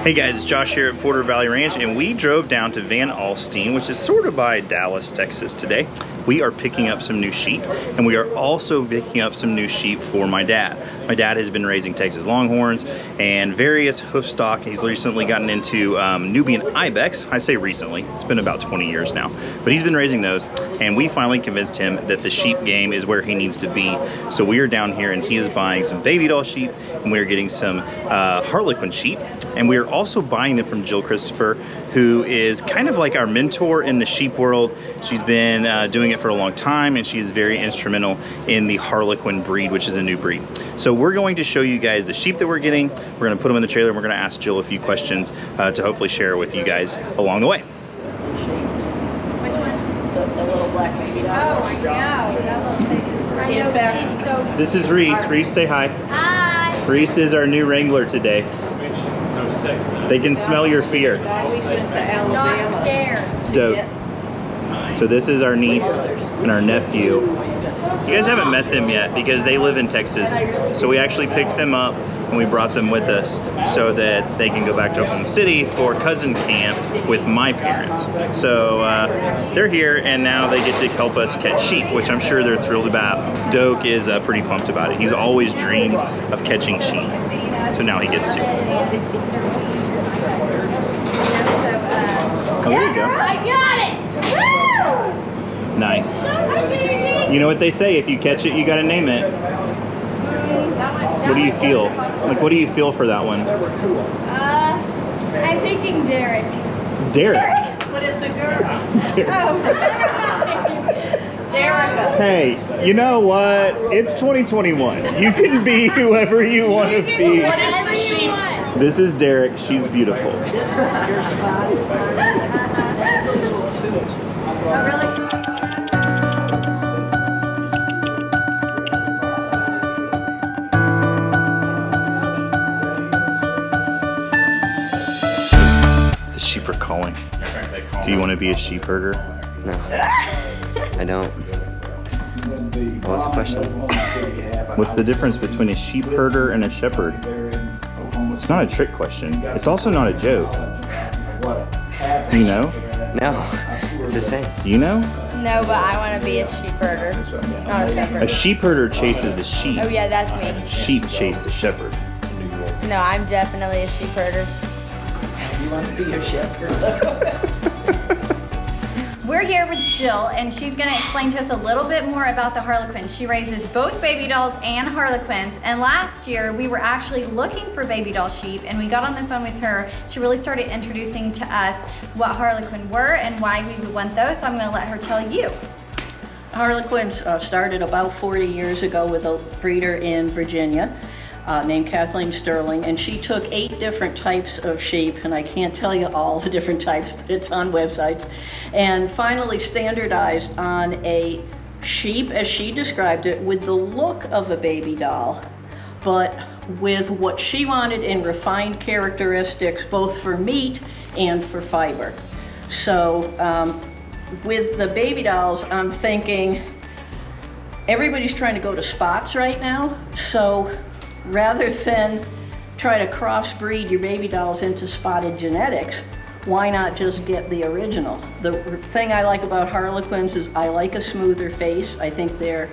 Hey guys, Josh here at Porter Valley Ranch, and we drove down to Van Alstyne, which is sort of by Dallas, Texas today. We are picking up some new sheep, and we are also picking up some new sheep for my dad. My dad has been raising Texas Longhorns and various hoof stock. He's recently gotten into Nubian Ibex. I say recently, it's been about 20 years now, but he's been raising those, and we finally convinced him that the sheep game is where he needs to be. So we are down here, and he is buying some Babydoll Sheep, and we are getting some Harlequin Sheep, and we are also buying them from Jill Christopher, who is kind of like our mentor in the sheep world. She's been doing it for a long time, and she is very instrumental in the Harlequin breed, which is a new breed. So we're going to show you guys the sheep that we're getting. We're going to put them in the trailer, and we're going to ask Jill a few questions to hopefully share with you guys along the way. Which one? The little black baby doll. Oh, I know. That little thing. I know, but she's so... This is Reese. Reese, say hi. Hi. Reese is our new wrangler today. They can smell your fear. We went to Alabama. Not scared. Dope. So this is our niece and our nephew. You guys haven't met them yet because they live in Texas. So we actually picked them up and we brought them with us so that they can go back to Oklahoma City for cousin camp with my parents. So they're here, and now they get to help us catch sheep, which I'm sure they're thrilled about. Doak is pretty pumped about it. He's always dreamed of catching sheep. So now he gets to. Oh, there you go. I got it. Nice. You know what they say, if you catch it, you gotta name it. What do you feel? Like, what do you feel for that one? I'm thinking Derek. Derek? But it's a girl. Derek. Derica. Hey, you know what? It's 2021. You can be whoever you want to be. What is the sheep? This is Derek. She's beautiful. This is your spot. That's a little toot. Oh, really? The sheep are calling. Do you want to be a sheep herder? No, I don't. What was the question? What's the difference between a sheep herder and a shepherd? It's not a trick question. It's also not a joke. Do you know? No, it's the same. Do you know? No, but I want to be a sheep herder, not a A shepherd. sheep herder chases the sheep. Oh yeah, that's me. Sheep chase the shepherd. No, I'm definitely a sheep herder. You want to be a shepherd? We're here with Jill, and she's going to explain to us a little bit more about the Harlequins. She raises both baby dolls and Harlequins, and last year we were actually looking for Babydoll Sheep, and we got on the phone with her. She really started introducing to us what Harlequin were and why we would want those, so I'm going to let her tell you. Harlequins started about 40 years ago with a breeder in Virginia named Kathleen Sterling, and she took 8 different types of sheep, and I can't tell you all the different types, but it's on websites, and finally standardized on a sheep, as she described it, with the look of a baby doll, but with what she wanted in refined characteristics, both for meat and for fiber. So with the baby dolls, I'm thinking everybody's trying to go to spots right now, so rather than try to crossbreed your baby dolls into spotted genetics, why not just get the original? The thing I like about Harlequins is I like a smoother face. I think their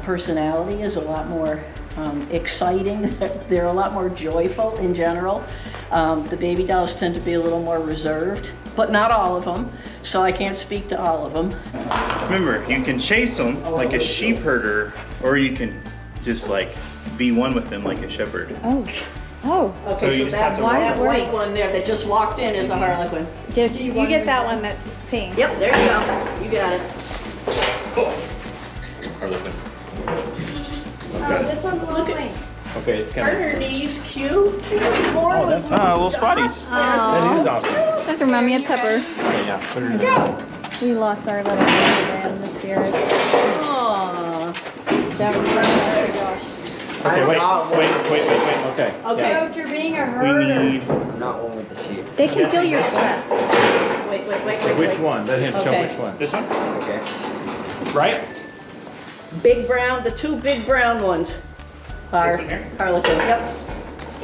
personality is a lot more exciting. They're a lot more joyful in general. The baby dolls tend to be a little more reserved, but not all of them, so I can't speak to all of them. Remember, you can chase them like a sheep herder, or you can just like be one with them like a shepherd. Oh. Okay, So you just have to walk. that white one there that just walked in is a Harlequin. You get that one that's pink. Yep, there you go. You got it. Harlequin. This one's a little pink. Okay, it's kind Aren't her knees cute? She was born with that's little spotties. That is awesome. Those remind me of Pepper. Okay, yeah, put her in there. We lost our little ram this year. Aw. Don't remember, Josh. Okay, wait. Okay. Okay. Joke, you're being a We herder. need. Not one with the sheep. They can feel your stress. Wait. Which one? Let him show Okay. which one. This one? Okay. Right? Big brown, the 2 big brown ones are This one here? Harlequin. Yep.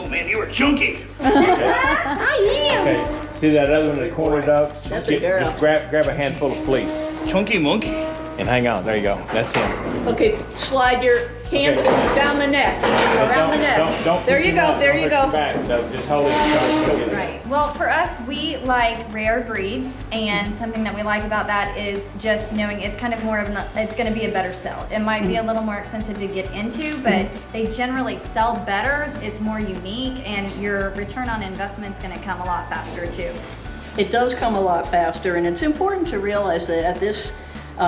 Oh man, you are chunky. Okay, see that other one in the corner, Doug? That's a girl. Just grab a handful of fleece Chunky monkey. and hang on. There you go. That's him. Okay, slide your hand down the neck, around the neck. Don't There you go, there you go. Back, Doug. Just hold it. Don't get it. Right. Well, for us, we like rare breeds, and something that we like about that is just knowing it's kind of more of it's going to be a better sell. It might be a little more expensive to get into, but they generally sell better. It's more unique, and your return on investment is going to come a lot faster too. It does come a lot faster, and it's important to realize that at this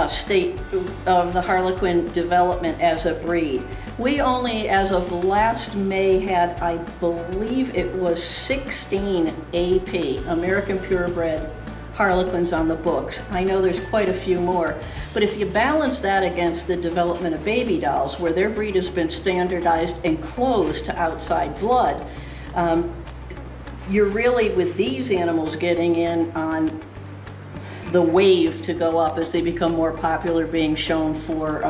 state of the Harlequin development as a breed, we only, as of last May, had, I believe it was 16 AP, American Purebred Harlequins on the books. I know there's quite a few more, but if you balance that against the development of baby dolls, where their breed has been standardized and closed to outside blood, you're really, with these animals, getting in on the wave to go up as they become more popular, being shown for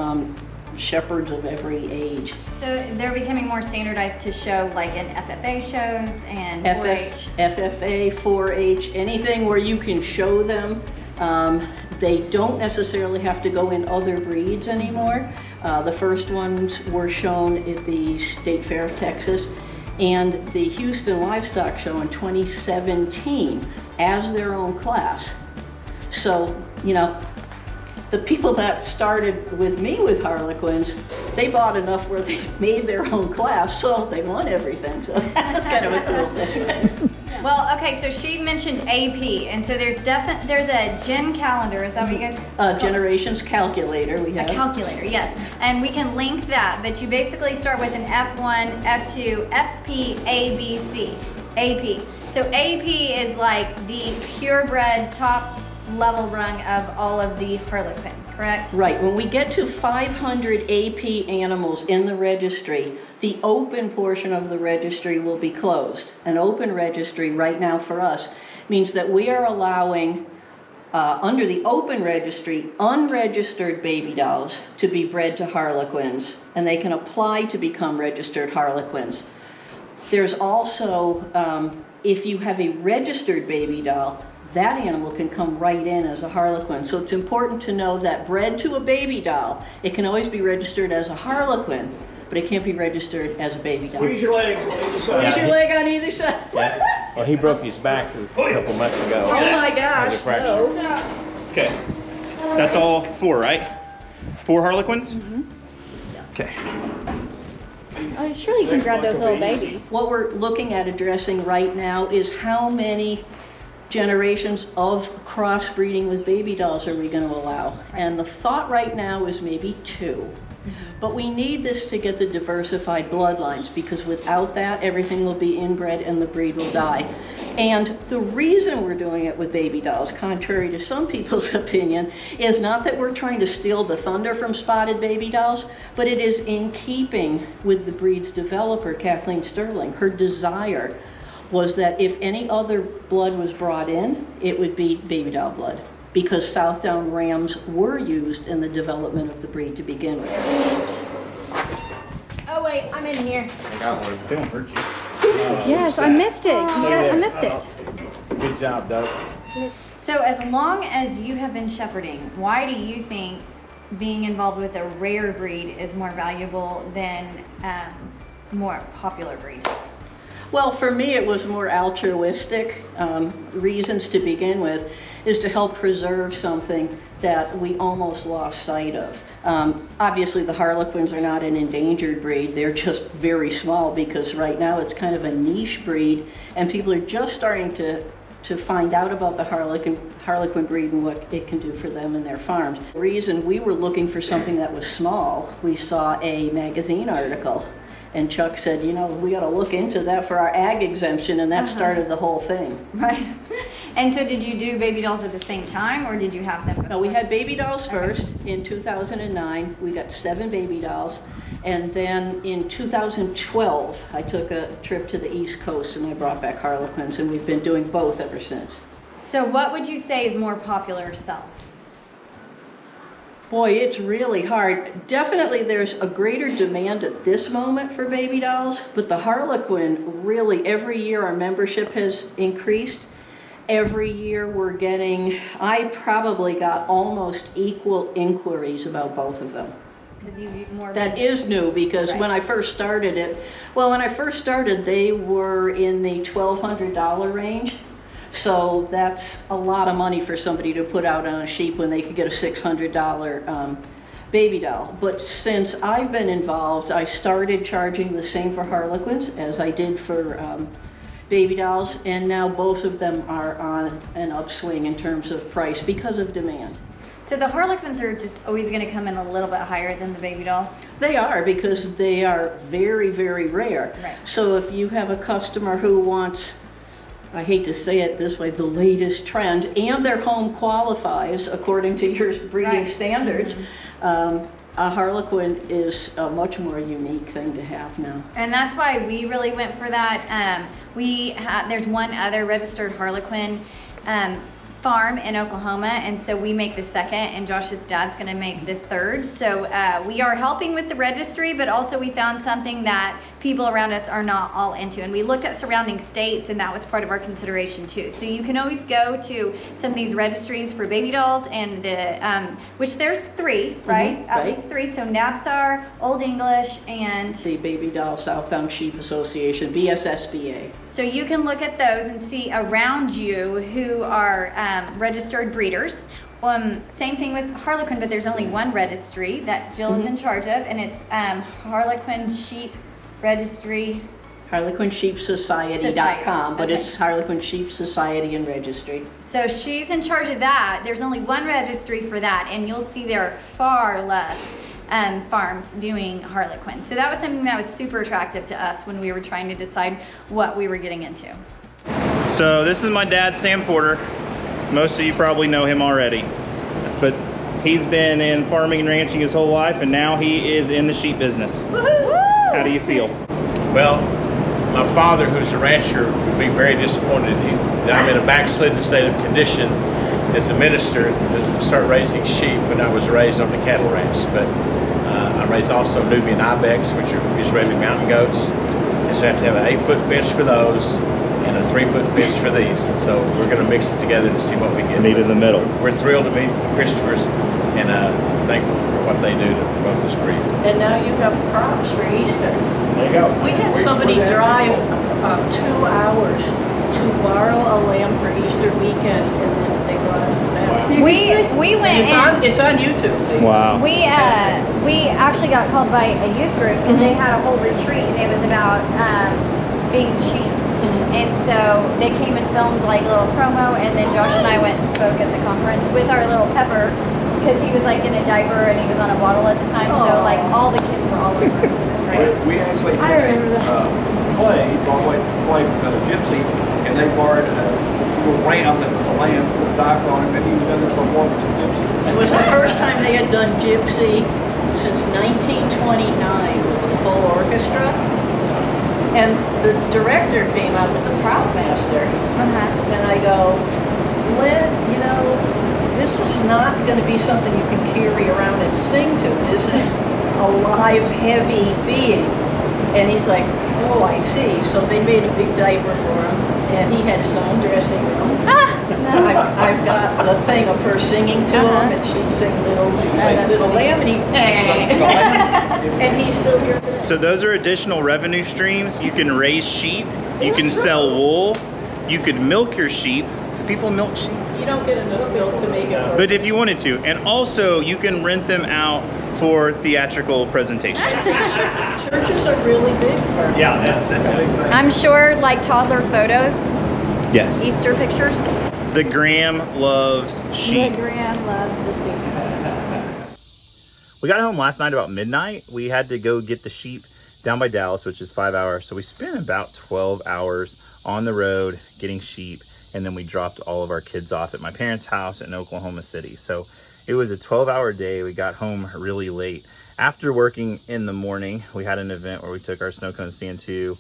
shepherds of every age. So they're becoming more standardized to show like in FFA shows and 4-H. FFA, 4-H, anything where you can show them. They don't necessarily have to go in other breeds anymore. The first ones were shown at the State Fair of Texas and the Houston Livestock Show in 2017 as their own class. So, you know, the people that started with me with Harlequins, they bought enough where they made their own class, so they won everything. So that's kind of a cool thing. Well, okay, so she mentioned AP, and so there's a gen calendar. Is that what you guys? Generations calculator we have. A calculator, yes, and we can link that. But you basically start with an F1, F2, FP, A, B, C, AP. So AP is like the purebred top level rung of all of the Harlequin, correct? Right. When we get to 500 AP animals in the registry, the open portion of the registry will be closed. An open registry right now for us means that we are allowing, under the open registry, unregistered baby dolls to be bred to Harlequins, and they can apply to become registered Harlequins. There's also, if you have a registered baby doll, that animal can come right in as a Harlequin. So it's important to know that bred to a baby doll, it can always be registered as a Harlequin, but it can't be registered as a baby doll. Squeeze your legs on either side. Squeeze your leg on either side. Yeah. Well, he broke his back a couple months ago. Oh my Had a gosh, fracture. no. Okay, that's all 4, right? 4 Harlequins? Okay. Oh, surely you can grab those little babies. What we're looking at addressing right now is how many generations of crossbreeding with baby dolls are we going to allow? And the thought right now is maybe 2. But we need this to get the diversified bloodlines, because without that, everything will be inbred and the breed will die. And the reason we're doing it with baby dolls, contrary to some people's opinion, is not that we're trying to steal the thunder from spotted baby dolls, but it is in keeping with the breed's developer, Kathleen Sterling. Her desire was that if any other blood was brought in, it would be baby doll blood, because Southdown rams were used in the development of the breed to begin with. Oh wait, I'm in here. I got one. They won't hurt you. Yes, I missed it. I missed it. Good job, Doug. So as long as you have been shepherding, why do you think being involved with a rare breed is more valuable than more popular breed? Well, for me, it was more altruistic reasons to begin with, is to help preserve something that we almost lost sight of. Obviously, the Harlequins are not an endangered breed. They're just very small, because right now it's kind of a niche breed, and people are just starting to find out about the Harlequin breed and what it can do for them and their farms. The reason we were looking for something that was small, we saw a magazine article, and Chuck said, you know, we got to look into that for our ag exemption, and that started the whole thing. Right. And so did you do baby dolls at the same time, or did you have them before? No, we had baby dolls first in 2009. We got 7 baby dolls. And then in 2012, I took a trip to the East Coast and I brought back Harlequins, and we've been doing both ever since. So what would you say is more popular sell? Boy, it's really hard. Definitely there's a greater demand at this moment for baby dolls, but the Harlequin, really, every year our membership has increased. Every year we're getting, I probably got almost equal inquiries about both of them. That is new, because when I first started it, well, when I first started, they were in the $1,200 range. So that's a lot of money for somebody to put out on a sheep when they could get a $600 baby doll. But since I've been involved, I started charging the same for Harlequins as I did for baby dolls, and now both of them are on an upswing in terms of price because of demand. So the Harlequins are just always going to come in a little bit higher than the baby dolls? They are, because they are very, very rare. Right. So if you have a customer who wants, I hate to say it this way, the latest trend, and their home qualifies according to your breeding standards, a Harlequin is a much more unique thing to have now. And that's why we really went for that. There's one other registered Harlequin farm in Oklahoma, and so we make the second, and Josh's dad's gonna make the third. So we are helping with the registry, but also we found something that people around us are not all into, and we looked at surrounding states, and that was part of our consideration too. So you can always go to some of these registries for baby dolls, and which there's 3, right? At least 3. So Napsar, Old English, and the Babydoll Southdown Sheep Association, BSSBA. So you can look at those and see around you who are registered breeders. Same thing with Harlequin, but there's only one registry that Jill is in charge of, and it's Harlequin Sheep Registry. HarlequinSheepSociety.com, but it's Harlequin Sheep Society and Registry. So she's in charge of that. There's only one registry for that, and you'll see there are far less farms doing Harlequin. So that was something that was super attractive to us when we were trying to decide what we were getting into. So this is my dad, Sam Porter. Most of you probably know him already, but he's been in farming and ranching his whole life, and now he is in the sheep business. Woohoo! How do you feel? Well, my father, who's a rancher, would be very disappointed that I'm in a backslidden state of condition as a minister to start raising sheep when I was raised on the cattle ranch. But I raised also Nubian ibex, which are Israeli mountain goats. And so I have to have an 8-foot fence for those and a 3-foot fence for these. And so we're going to mix it together to see what we get. Meet in the middle. We're thrilled to meet the Christophers and thankful for what they do to promote this breed. And now you have props for Easter. There you go. We had somebody drive 2 hours to borrow a lamb for Easter weekend, and then they brought it back. We went It's on YouTube. Wow. We actually got called by a youth group, and they had a whole retreat, and it was about being sheep. And so they came and filmed like a little promo, and then Josh and I went and spoke at the conference with our little Pepper, because he was like in a diaper and he was on a bottle at the time. So like all the kids were all over him. Right? We actually I remember that. Clay, Broadway Clay, Gypsy, and they borrowed a little ram that was a lamb, put a diaper on him, and he was in the performance of Gypsy. It was the first time they had done Gypsy since 1929 with a full orchestra. And the director came out with the prop master, and I go, Lynn, you know, this is not going to be something you can carry around and sing to. This is a live, heavy being. And he's like, oh, I see. So they made a big diaper for him, and he had his own dressing room. I've got the thing of her singing to him, and she'd sing little lamb, and he's still here today. So those are additional revenue streams. You can raise sheep, you can sell wool, you could milk your sheep. Do people milk sheep? You don't get enough milk to make it work. But if you wanted to. And also you can rent them out for theatrical presentations. Churches are really big for Yeah, that's a big thing. I'm sure like toddler photos, Yes. Easter pictures. The Graham loves sheep. The Graham loves the sheep. We got home last night about midnight. We had to go get the sheep down by Dallas, which is 5 hours. So we spent about 12 hours on the road getting sheep. And then we dropped all of our kids off at my parents' house in Oklahoma City. So it was a 12-hour day. We got home really late. After working in the morning, we had an event where we took our snow cone stand to.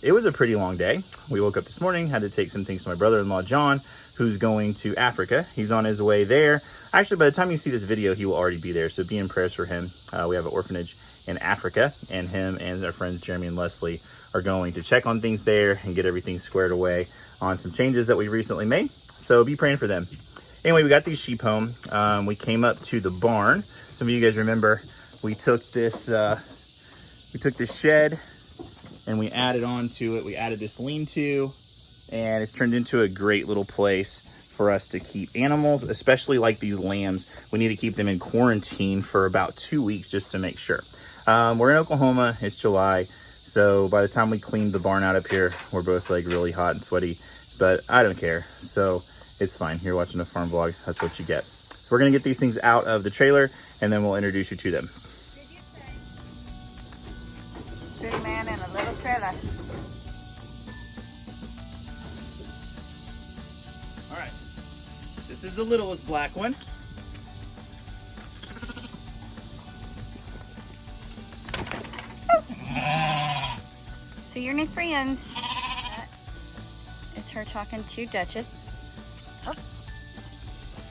It was a pretty long day. We woke up this morning, had to take some things to my brother-in-law, John, who's going to Africa. He's on his way there. Actually, by the time you see this video, he will already be there, so be in prayers for him. We have an orphanage in Africa, and him and their friends Jeremy and Leslie are going to check on things there and get everything squared away on some changes that we recently made. So be praying for them. Anyway, we got these sheep home. We came up to the barn. Some of you guys remember we took this shed and we added on to it. We added this lean-to, and it's turned into a great little place for us to keep animals, especially like these lambs. We need to keep them in quarantine for about 2 weeks just to make sure. We're in Oklahoma, it's July, so by the time we cleaned the barn out up here, we're both like really hot and sweaty, but I don't care, so it's fine. You're watching a farm vlog, that's what you get. So we're gonna get these things out of the trailer, and then we'll introduce you to them. Big man in a little trailer. All right, this is the littlest black one. So your new friends. It's her talking to Duchess. Oh,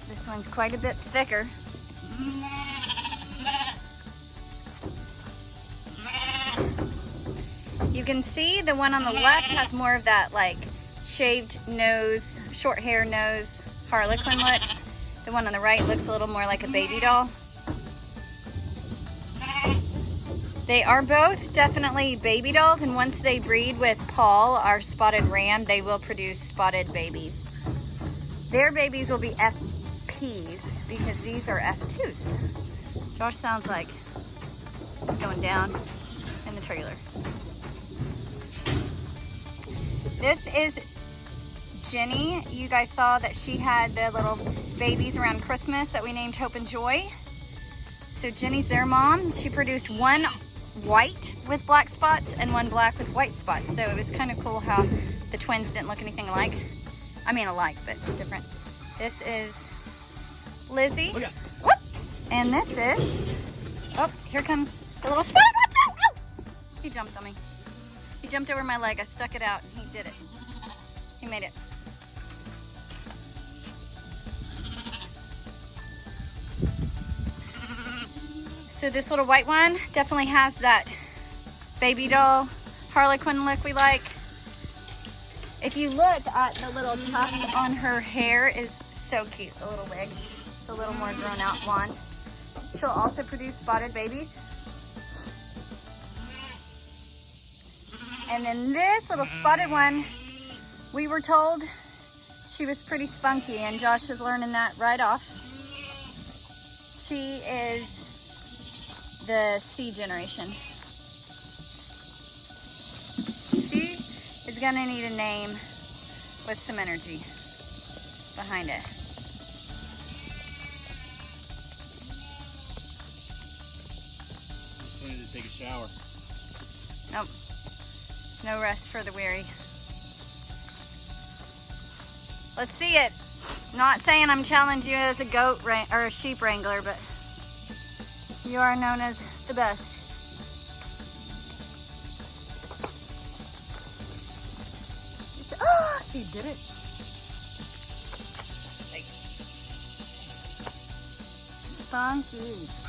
this one's quite a bit thicker. You can see the one on the left has more of that like shaved nose, short hair nose, Harlequin look. The one on the right looks a little more like a baby doll. They are both definitely baby dolls, and once they breed with Paul, our spotted ram, they will produce spotted babies. Their babies will be FPs because these are F2s. Josh sounds like he's going down in the trailer. This is Jenny. You guys saw that she had the little babies around Christmas that we named Hope and Joy. So Jenny's their mom. She produced one white with black spots and one black with white spots. So it was kind of cool how the twins didn't look anything alike. I mean alike, but different. This is Lizzie. Whoop. And this is, oh, here comes the little spider. He jumped on me. He jumped over my leg. I stuck it out and he did it. He made it. So this little white one definitely has that baby doll Harlequin look we like. If you look at the little tuft on her hair is so cute, the little wig. It's a little more grown out blonde. She'll also produce spotted babies. And then this little spotted one, we were told she was pretty spunky, and Josh is learning that right off. She is the C generation. She is gonna need a name with some energy behind it. Just wanted to take a shower. Nope. No rest for the weary. Let's see it. Not saying I'm challenging you as a goat or a sheep wrangler, but you are known as the best. Oh, he did it. Spunky.